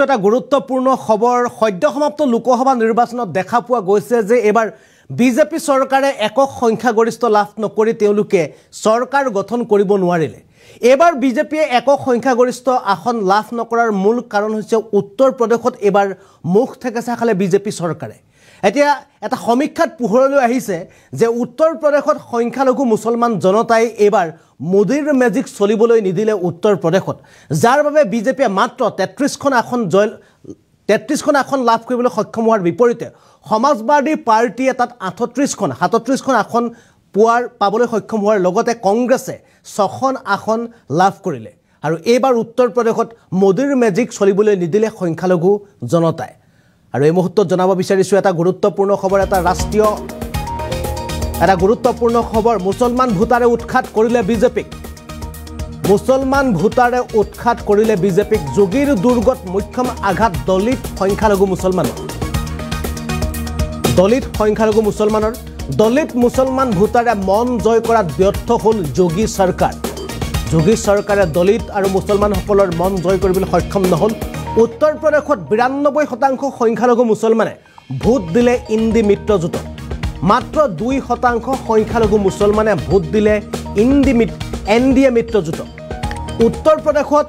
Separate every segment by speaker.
Speaker 1: এটা গুৰুত্বপূৰ্ণ খবৰ সদ্য সমাপ্ত লোকসভা নিৰ্বাচনত দেখা পোৱা গৈছে যে এবাৰ বিজেপি চৰকাৰে একক সংখ্যাগৰিষ্ঠ লাভ নকৰি তেওঁলোকে চৰকাৰ গঠন কৰিব নোৱাৰিলে। এবাৰ বিজেপিয়ে একক সংখ্যাগৰিষ্ঠ আসন লাভ নকৰাৰ মূল কাৰণ হৈছে উত্তৰ প্ৰদেশত এবাৰ মুখ থেকেচা খালে বিজেপি চৰকাৰে। এতিয়া এটা সমীক্ষাত পোহৰলৈ আহিছে যে উত্তৰ প্ৰদেশত সংখ্যালঘু মুছলমান জনতাই এবাৰ মোদীৰ মেজিক চলিবলৈ নিদিলে উত্তৰ প্ৰদেশত, যাৰ বাবে বিজেপিয়ে মাত্ৰ 33খন আসন লাভ কৰিবলৈ সক্ষম হোৱাৰ বিপৰীতে সমাজবাদী পাৰ্টিয়ে তাত 37খন আসন পাবলৈ সক্ষম হোৱাৰ লগতে কংগ্ৰেছে 6খন আসন লাভ কৰিলে। আৰু এইবাৰ উত্তৰ প্ৰদেশত মোদীৰ মেজিক চলিবলৈ নিদিলে সংখ্যালঘু জনতাই। আৰু এই মুহূৰ্তত জনাব বিচাৰিছোঁ এটা গুৰুত্বপূৰ্ণ খবৰ, এটা গুৰুত্বপূৰ্ণ খবৰ। মুছলমান ভোটাৰে উৎখাত কৰিলে বিজেপিক। যোগীৰ দুৰ্গত মুখ্যম আঘাত দলিত সংখ্যালঘু মুছলমানৰ। দলিত মুছলমান ভোটাৰে মন জয় কৰাত ব্যৰ্থ হ'ল যোগী চৰকাৰ। যোগী চৰকাৰে দলিত আৰু মুছলমানসকলৰ মন জয় কৰিবলৈ সক্ষম নহ'ল। উত্তৰ প্ৰদেশত 92% সংখ্যালঘু মুছলমানে ভোট দিলে ইণ্ডি মিত্ৰজোঁটক। মাত্ৰ 2% সংখ্যালঘু মুছলমানে ভোট দিলে এনডিএ মিত্ৰজোঁটক। উত্তৰ প্ৰদেশত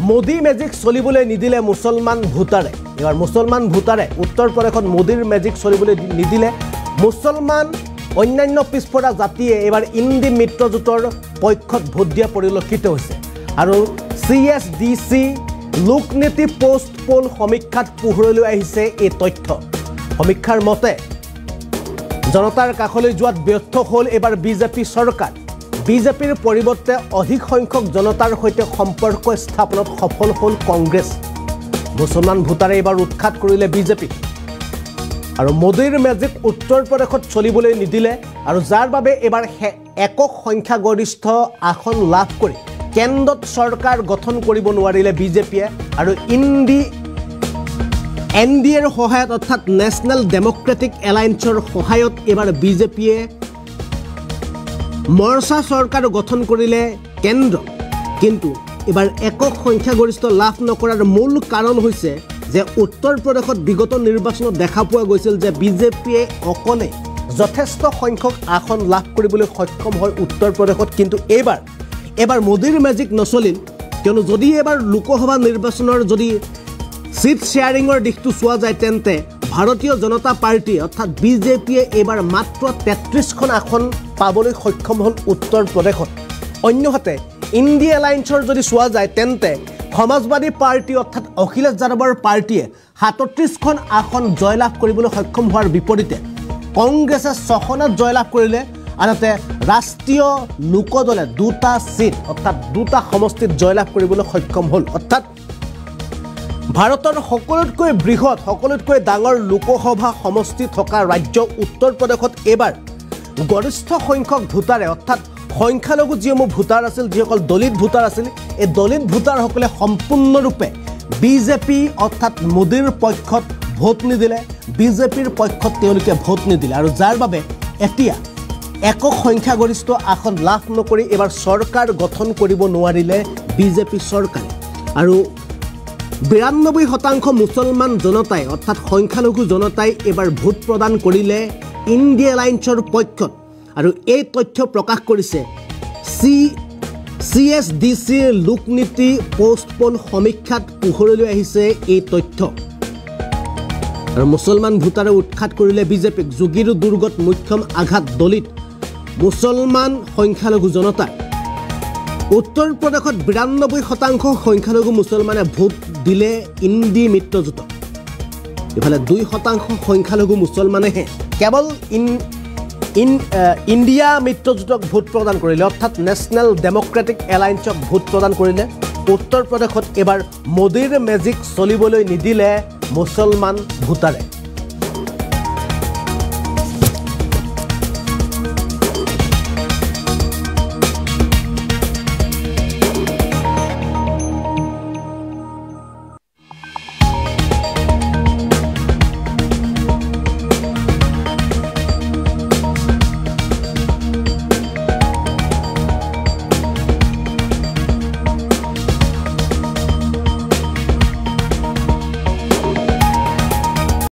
Speaker 1: মোদী মেজিক চলিবলৈ নিদিলে মুছলমান ভোটাৰে। এবাৰ মুছলমান ভোটাৰে উত্তৰ প্ৰদেশত মোদীৰ মেজিক চলিবলৈ নিদিলে। মুছলমান অন্যান্য পিছপৰা জাতিয়ে এবাৰ ইণ্ডি মিত্ৰজোঁটৰ পক্ষত ভোট দিয়া পৰিলক্ষিত হৈছে। আৰু CSDC লোকনীতি পোষ্ট পোল সমীক্ষাত পোহৰলৈ আহিছে এই তথ্য। সমীক্ষাৰ মতে জনতাৰ কাষলৈ যোৱাত ব্যৰ্থ হ'ল এবাৰ বিজেপি চৰকাৰ। বিজেপিৰ পৰিৱৰ্তে অধিক সংখ্যক জনতাৰ সৈতে সম্পৰ্ক স্থাপনত সফল হ'ল কংগ্ৰেছ। মুছলমান ভোটাৰে এইবাৰ উৎখাত কৰিলে বিজেপি। আৰু মোদীৰ মেজিক উত্তৰ প্ৰদেশত চলিবলৈ নিদিলে, আৰু যাৰ বাবে এইবাৰ একক সংখ্যাগৰিষ্ঠ আসন লাভ কৰি কেন্দ্ৰত চৰকাৰ গঠন কৰিব নোৱাৰিলে বিজেপিয়ে। আৰু এনডিএৰ সহায়ত অৰ্থাৎ নেশ্যনেল ডেম'ক্ৰেটিক এলায়েন্সৰ সহায়ত এইবাৰ বিজেপিয়ে মৰ্চা চৰকাৰ গঠন কৰিলে কেন্দ্ৰ। কিন্তু এইবাৰ একক সংখ্যাগৰিষ্ঠ লাভ নকৰাৰ মূল কাৰণ হৈছে যে উত্তৰ প্ৰদেশত বিগত নিৰ্বাচনত দেখা পোৱা গৈছিল যে বিজেপিয়ে অকলে যথেষ্ট সংখ্যক আসন লাভ কৰিবলৈ সক্ষম হয় উত্তৰ প্ৰদেশত। কিন্তু এইবাৰ মোদীৰ মেজিক নচলিল, কিয়নো যদি এইবাৰ লোকসভা নিৰ্বাচনৰ যদি চিট শ্বেয়াৰিঙৰ দিশটো চোৱা যায় তেন্তে ভাৰতীয় জনতা পাৰ্টি অৰ্থাৎ বিজেপিয়ে এইবাৰ মাত্ৰ 33খন আসন পাবলৈ সক্ষম হ'ল উত্তৰ প্ৰদেশত। অন্যহাতে ইণ্ডি এলায়েন্সৰ যদি চোৱা যায় তেন্তে সমাজবাদী পাৰ্টি অৰ্থাৎ অখিলেশ যাদৱৰ পাৰ্টিয়ে 37খন আসন জয়লাভ কৰিবলৈ সক্ষম হোৱাৰ বিপৰীতে কংগ্ৰেছে 6খনত জয়লাভ কৰিলে। আনহাতে ৰাষ্ট্ৰীয় লোকদলে 2টা চিট অৰ্থাৎ 2টা সমষ্টিত জয়লাভ কৰিবলৈ সক্ষম হ'ল। অৰ্থাৎ ভাৰতৰ সকলোতকৈ বৃহৎ সকলোতকৈ ডাঙৰ লোকসভা সমষ্টি থকা ৰাজ্য উত্তৰ প্ৰদেশত এইবাৰ গৰিষ্ঠ সংখ্যক ভোটাৰে অৰ্থাৎ সংখ্যালঘু যিসমূহ ভোটাৰ আছিল, যিসকল দলিত ভোটাৰ আছিল, এই দলিত ভোটাৰসকলে সম্পূৰ্ণৰূপে বিজেপি অৰ্থাৎ মোদীৰ পক্ষত ভোট নিদিলে। বিজেপিৰ পক্ষত তেওঁলোকে ভোট নিদিলে, আৰু যাৰ বাবে এতিয়া একক সংখ্যাগৰিষ্ঠ আসন লাভ নকৰি এইবাৰ চৰকাৰ গঠন কৰিব নোৱাৰিলে বিজেপি চৰকাৰে। আৰু 92% মুছলমান জনতাই অৰ্থাৎ সংখ্যালঘু জনতাই এইবাৰ ভোট প্ৰদান কৰিলে ইণ্ডি এলায়েন্সৰ পক্ষত। আৰু এই তথ্য প্ৰকাশ কৰিছে CSDC লোকনীতি পোষ্ট পোল সমীক্ষাত পোহৰলৈ আহিছে এই তথ্য। আৰু মুছলমান ভোটাৰে উৎখাত কৰিলে বিজেপিক। যোগীৰ দুৰ্গত মুখ্যম আঘাত দলিত মুছলমান সংখ্যালঘু জনতা। উত্তৰ প্ৰদেশত 92% সংখ্যালঘু মুছলমানে ভোট দিলে ইণ্ডি মিত্ৰজোঁটক। ইফালে 2% সংখ্যালঘু মুছলমানেহে কেৱল ইণ্ডিয়া মিত্ৰজোঁটক ভোট প্ৰদান কৰিলে, অৰ্থাৎ নেশ্যনেল ডেম'ক্ৰেটিক এলায়েন্সক ভোট প্ৰদান কৰিলে। উত্তৰ প্ৰদেশত এইবাৰ মোদীৰ মেজিক চলিবলৈ নিদিলে মুছলমান ভোটাৰে।